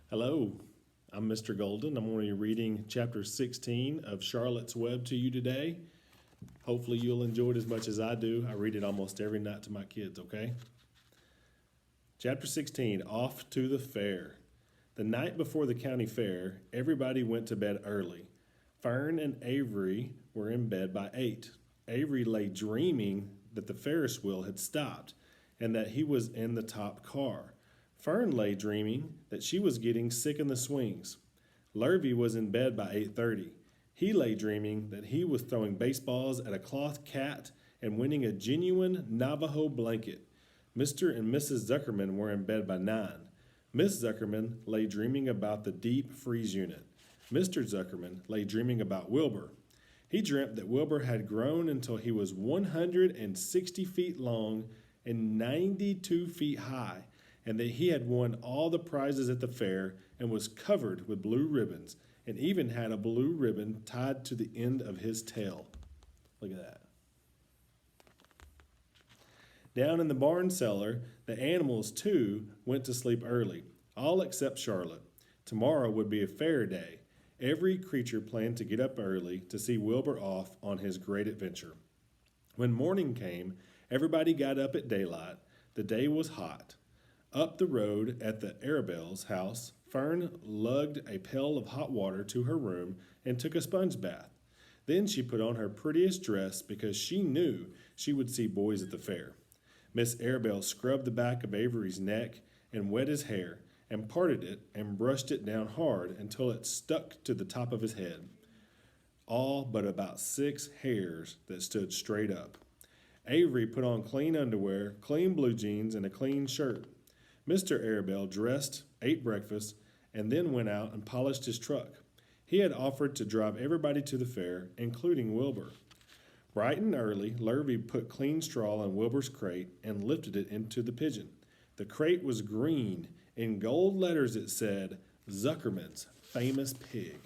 Hello, I'm Mr. Golden. I'm going to be reading chapter 16 of Charlotte's Web to you today. Hopefully, you'll enjoy it as much as I do. I read it almost every night to my kids, okay? Chapter 16 Off to the Fair. The night before the county fair, everybody went to bed early. Fern and Avery were in bed by 8. Avery lay dreaming that the Ferris wheel had stopped and that he was in the top car. Fern lay dreaming that she was getting sick in the swings. Lurvy was in bed by 8:30. He lay dreaming that he was throwing baseballs at a cloth cat and winning a genuine Navajo blanket. Mr. and Mrs. Zuckerman were in bed by 9. Miss Zuckerman lay dreaming about the deep freeze unit. Mr. Zuckerman lay dreaming about Wilbur. He dreamt that Wilbur had grown until he was 160 feet long and 92 feet high, and that he had won all the prizes at the fair and was covered with blue ribbons, and even had a blue ribbon tied to the end of his tail. Look at that. Down in the barn cellar, the animals too went to sleep early, all except Charlotte. Tomorrow would be a fair day. Every creature planned to get up early to see Wilbur off on his great adventure. When morning came, everybody got up at daylight. The day was hot. Up the road at the Arabelle's house, Fern lugged a pail of hot water to her room and took a sponge bath. Then she put on her prettiest dress because she knew she would see boys at the fair. Miss Arabelle scrubbed the back of Avery's neck and wet his hair and parted it and brushed it down hard until it stuck to the top of his head, all but about 6 hairs that stood straight up. Avery put on clean underwear, clean blue jeans, and a clean shirt. Mr. Arabelle dressed, ate breakfast, and then went out and polished his truck. He had offered to drive everybody to the fair, including Wilbur. Bright and early, Lurvy put clean straw in Wilbur's crate and lifted it into the pigeon. The crate was green. In gold letters it said, Zuckerman's Famous Pig.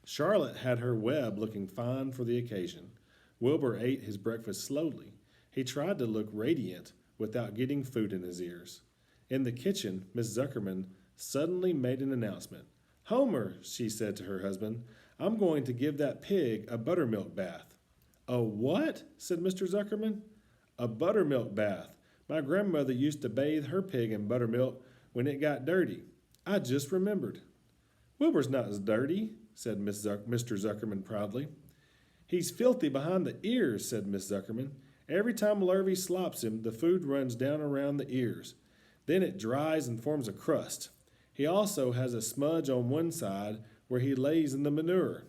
Charlotte had her web looking fine for the occasion. Wilbur ate his breakfast slowly. He tried to look radiant without getting food in his ears. In the kitchen, Miss Zuckerman suddenly made an announcement. Homer, she said to her husband, I'm going to give that pig a buttermilk bath. A what? Said Mr. Zuckerman. A buttermilk bath. My grandmother used to bathe her pig in buttermilk when it got dirty. I just remembered. Wilbur's not as dirty, said Mr. Zuckerman proudly. He's filthy behind the ears, said Miss Zuckerman. Every time Lurvy slops him, the food runs down around the ears. Then it dries and forms a crust. He also has a smudge on one side where he lays in the manure.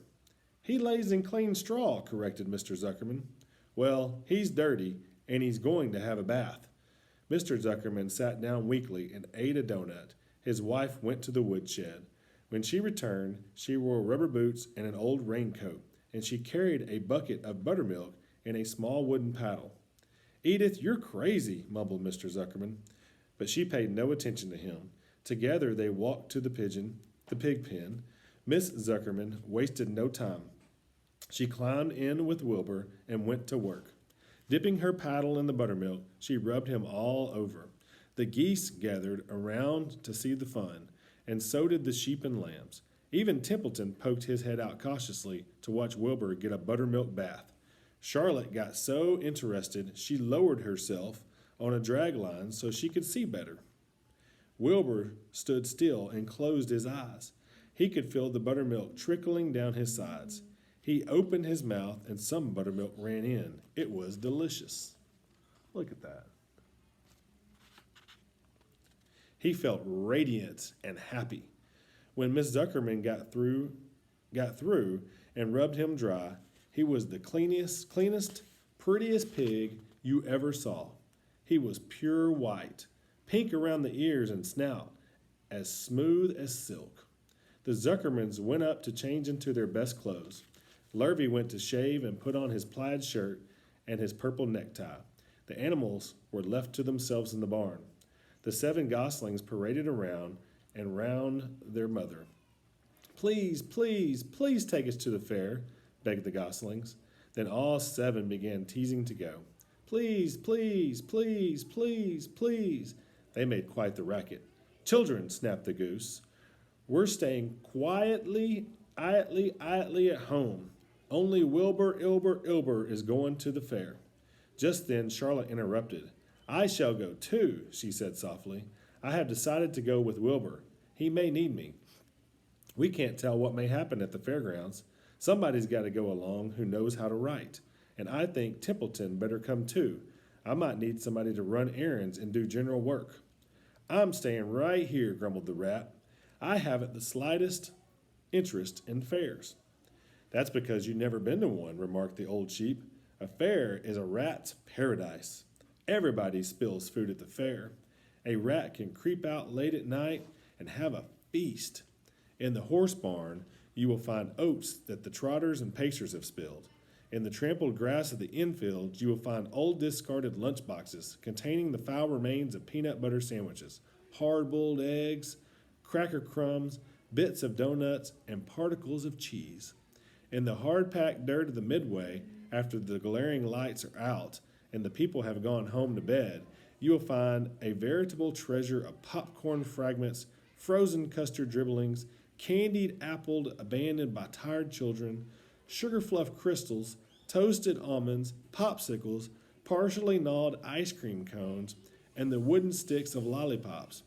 He lays in clean straw, corrected Mr. Zuckerman. Well, he's dirty, and he's going to have a bath. Mr. Zuckerman sat down weakly and ate a donut. His wife went to the woodshed. When she returned, she wore rubber boots and an old raincoat, and she carried a bucket of buttermilk and a small wooden paddle. Edith, you're crazy, mumbled Mr. Zuckerman. But she paid no attention to him. Together they walked to the pig pen. Miss Zuckerman wasted no time. She climbed in with Wilbur and went to work. Dipping her paddle in the buttermilk, she rubbed him all over. The geese gathered around to see the fun, and so did the sheep and lambs. Even Templeton poked his head out cautiously to watch Wilbur get a buttermilk bath. Charlotte got so interested she lowered herself on a drag line so she could see better. Wilbur stood still and closed his eyes. He could feel the buttermilk trickling down his sides. He opened his mouth and some buttermilk ran in. It was delicious. Look at that. He felt radiant and happy. When Miss Zuckerman got through and rubbed him dry, he was the cleanest, prettiest pig you ever saw. He was pure white, pink around the ears and snout, as smooth as silk. The Zuckermans went up to change into their best clothes. Lurvy went to shave and put on his plaid shirt and his purple necktie. The animals were left to themselves in the barn. The 7 goslings paraded around and round their mother. Please, please, please take us to the fair, begged the goslings. Then all 7 began teasing to go. Please, please, please, please, please. They made quite the racket. Children, snapped the goose, we're staying quietly, idly at home. Only Wilbur is going to the fair. Just then Charlotte interrupted. I shall go too, she said softly. I have decided to go with Wilbur. He may need me. We can't tell what may happen at the fairgrounds. Somebody's got to go along who knows how to write. And I think Templeton better come too. I might need somebody to run errands and do general work. I'm staying right here, grumbled the rat. I haven't the slightest interest in fairs. That's because you've never been to one, remarked the old sheep. A fair is a rat's paradise. Everybody spills food at the fair. A rat can creep out late at night and have a feast. In the horse barn, you will find oats that the trotters and pacers have spilled. In the trampled grass of the infield, you will find old discarded lunch boxes containing the foul remains of peanut butter sandwiches, hard-boiled eggs, cracker crumbs, bits of donuts, and particles of cheese. In the hard-packed dirt of the midway, after the glaring lights are out and the people have gone home to bed, you will find a veritable treasure of popcorn fragments, frozen custard dribblings, candied apple abandoned by tired children, sugar fluff crystals, toasted almonds, popsicles, partially gnawed ice cream cones, and the wooden sticks of lollipops.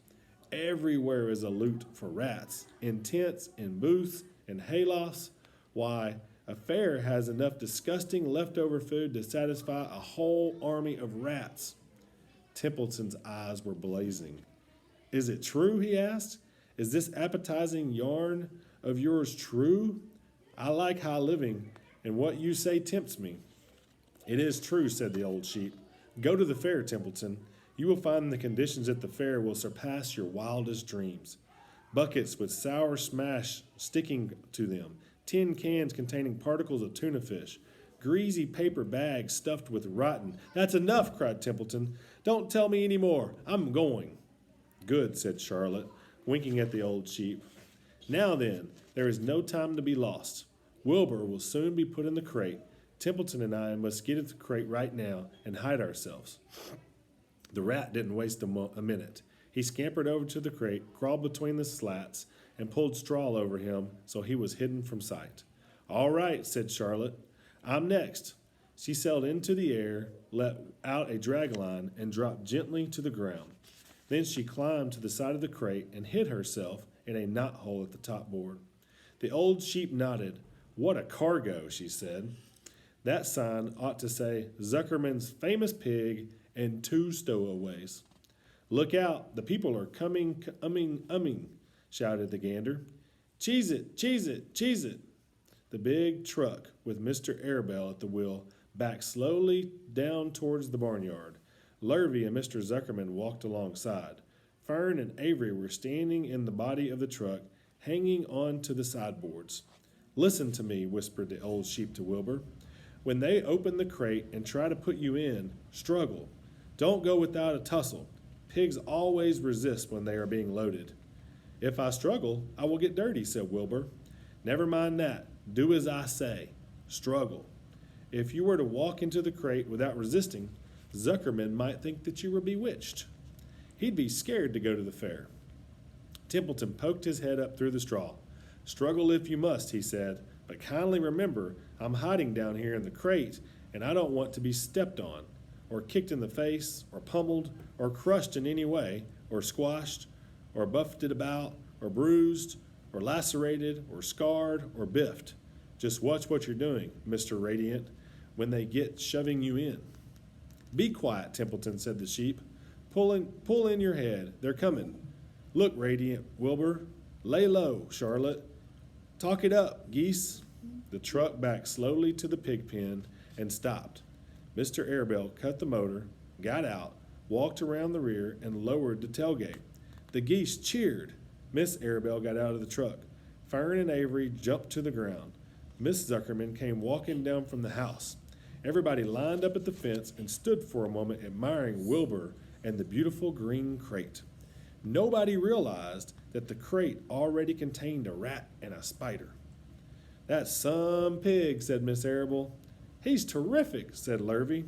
Everywhere is a loot for rats, in tents, in booths, in haylofts. Why, a fair has enough disgusting leftover food to satisfy a whole army of rats. Templeton's eyes were blazing. Is it true, he asked? Is this appetizing yarn of yours true? I like high living, and what you say tempts me. It is true, said the old sheep. Go to the fair, Templeton. You will find the conditions at the fair will surpass your wildest dreams. Buckets with sour smash sticking to them, tin cans containing particles of tuna fish, greasy paper bags stuffed with rotten. That's enough, cried Templeton. Don't tell me any more. I'm going. Good, said Charlotte, winking at the old sheep. Now then, there is no time to be lost. Wilbur will soon be put in the crate. Templeton and I must get at the crate right now and hide ourselves. The rat didn't waste a minute. He scampered over to the crate, crawled between the slats, and pulled straw over him so he was hidden from sight. All right, said Charlotte. I'm next. She sailed into the air, let out a drag line, and dropped gently to the ground. Then she climbed to the side of the crate and hid herself in a knothole at the top board. The old sheep nodded. What a cargo, she said. That sign ought to say Zuckerman's famous pig and 2 stowaways. Look out, the people are coming, umming, shouted the gander. Cheese it, cheese it, cheese it. The big truck, with Mr. Arabelle at the wheel, backed slowly down towards the barnyard. Lurvy and Mr. Zuckerman walked alongside. Fern and Avery were standing in the body of the truck, hanging on to the sideboards. Listen to me, whispered the old sheep to Wilbur. When they open the crate and try to put you in, struggle. Don't go without a tussle. Pigs always resist when they are being loaded. If I struggle, I will get dirty, said Wilbur. Never mind that. Do as I say. Struggle. If you were to walk into the crate without resisting, Zuckerman might think that you were bewitched. He'd be scared to go to the fair. Templeton poked his head up through the straw. Struggle if you must, he said, but kindly remember I'm hiding down here in the crate, and I don't want to be stepped on, or kicked in the face, or pummeled, or crushed in any way, or squashed, or buffeted about, or bruised, or lacerated, or scarred, or biffed. Just watch what you're doing, Mr. Radiant, when they get shoving you in. Be quiet, Templeton, said the sheep. Pull in your head. They're coming. Look, Radiant, Wilbur. Lay low, Charlotte. Talk it up, geese. The truck backed slowly to the pig pen and stopped. Mr. Arabelle cut the motor, got out, walked around the rear, and lowered the tailgate. The geese cheered. Miss Arabelle got out of the truck. Fern and Avery jumped to the ground. Miss Zuckerman came walking down from the house. Everybody lined up at the fence and stood for a moment admiring Wilbur and the beautiful green crate. Nobody realized that the crate already contained a rat and a spider. That's some pig, said Miss Arabelle. He's terrific, said Lurvy.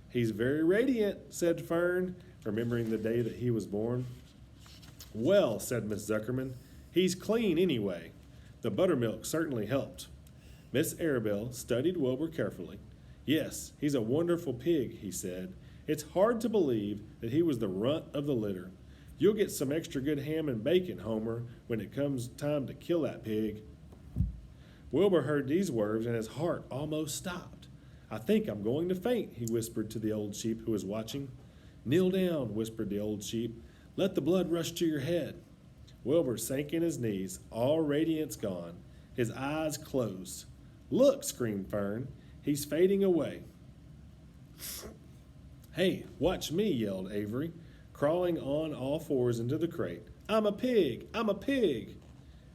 He's very radiant, said Fern, remembering the day that he was born. Well, said Miss Zuckerman, he's clean anyway. The buttermilk certainly helped. Miss Arabelle studied Wilbur carefully. Yes, he's a wonderful pig, he said. It's hard to believe that he was the runt of the litter. You'll get some extra good ham and bacon, Homer, when it comes time to kill that pig. Wilbur heard these words and his heart almost stopped. I think I'm going to faint, he whispered to the old sheep who was watching. Kneel down, whispered the old sheep. Let the blood rush to your head. Wilbur sank in his knees, all radiance gone, his eyes closed. Look, screamed Fern, he's fading away. Hey, watch me, yelled Avery, crawling on all fours into the crate. I'm a pig! I'm a pig!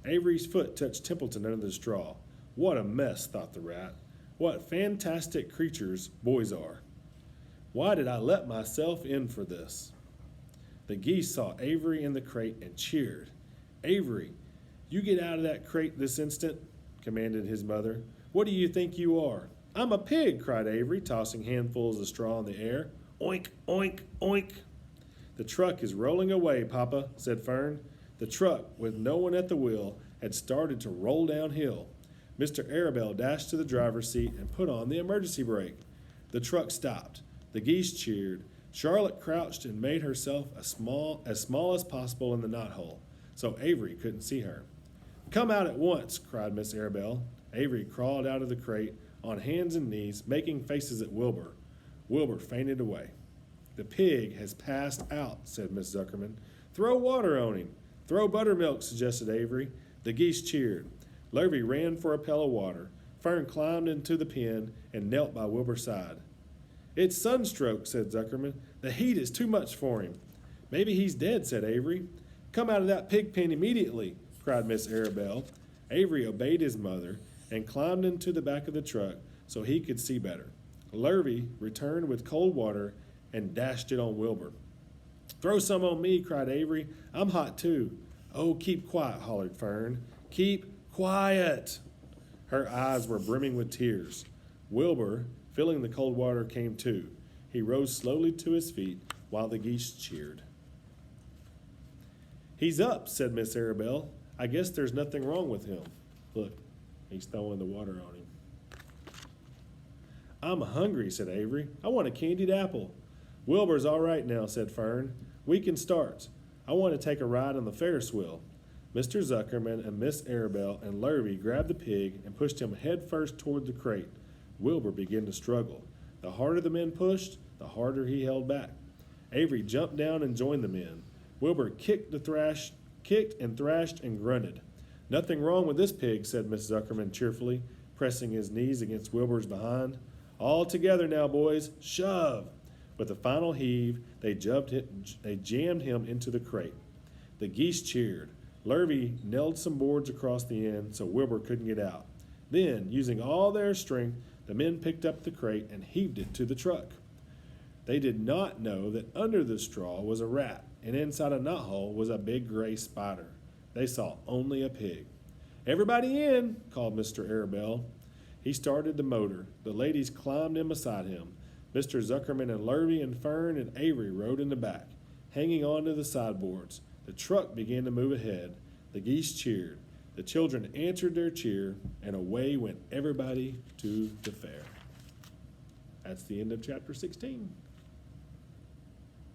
Avery's foot touched Templeton under the straw. What a mess, thought the rat. What fantastic creatures boys are. Why did I let myself in for this? The geese saw Avery in the crate and cheered. Avery, you get out of that crate this instant, commanded his mother. What do you think you are? I'm a pig, cried Avery, tossing handfuls of straw in the air. Oink, oink, oink. The truck is rolling away, Papa, said Fern. The truck, with no one at the wheel, had started to roll downhill. Mr. Arabelle dashed to the driver's seat and put on the emergency brake. The truck stopped. The geese cheered. Charlotte crouched and made herself as small as possible in the knothole, so Avery couldn't see her. Come out at once, cried Miss Arabelle. Avery crawled out of the crate on hands and knees, making faces at Wilbur. Wilbur fainted away. The pig has passed out, said Miss Zuckerman. Throw water on him. Throw buttermilk, suggested Avery. The geese cheered. Lurvy ran for a pail of water. Fern climbed into the pen and knelt by Wilbur's side. It's sunstroke, said Zuckerman. The heat is too much for him. Maybe he's dead, said Avery. Come out of that pig pen immediately, cried Miss Arabelle. Avery obeyed his mother and climbed into the back of the truck so he could see better. Lurvy returned with cold water and dashed it on Wilbur. Throw some on me, cried Avery. I'm hot too. Oh, keep quiet, hollered Fern. Keep quiet. Her eyes were brimming with tears. Wilbur, feeling the cold water, came to. He rose slowly to his feet while the geese cheered. He's up, said Miss Arabelle. I guess there's nothing wrong with him. Look, he's throwing the water on him. I'm hungry, said Avery. I want a candied apple. Wilbur's all right now, said Fern. We can start. I want to take a ride on the Ferris wheel. Mr. Zuckerman and Miss Arabelle and Lurvy grabbed the pig and pushed him head first toward the crate. Wilbur began to struggle. The harder the men pushed, the harder he held back. Avery jumped down and joined the men. Wilbur kicked and thrashed and grunted. Nothing wrong with this pig, said Miss Zuckerman cheerfully, pressing his knees against Wilbur's behind. All together now, boys. Shove! With a final heave, they jammed him into the crate. The geese cheered. Lurvy nailed some boards across the end so Wilbur couldn't get out. Then, using all their strength, the men picked up the crate and heaved it to the truck. They did not know that under the straw was a rat, and inside a knothole was a big gray spider. They saw only a pig. Everybody in, called Mr. Arabelle. He started the motor. The ladies climbed in beside him. Mr. Zuckerman and Lurvy and Fern and Avery rode in the back, hanging on to the sideboards. The truck began to move ahead. The geese cheered. The children answered their cheer, and away went everybody to the fair. That's the end of chapter 16.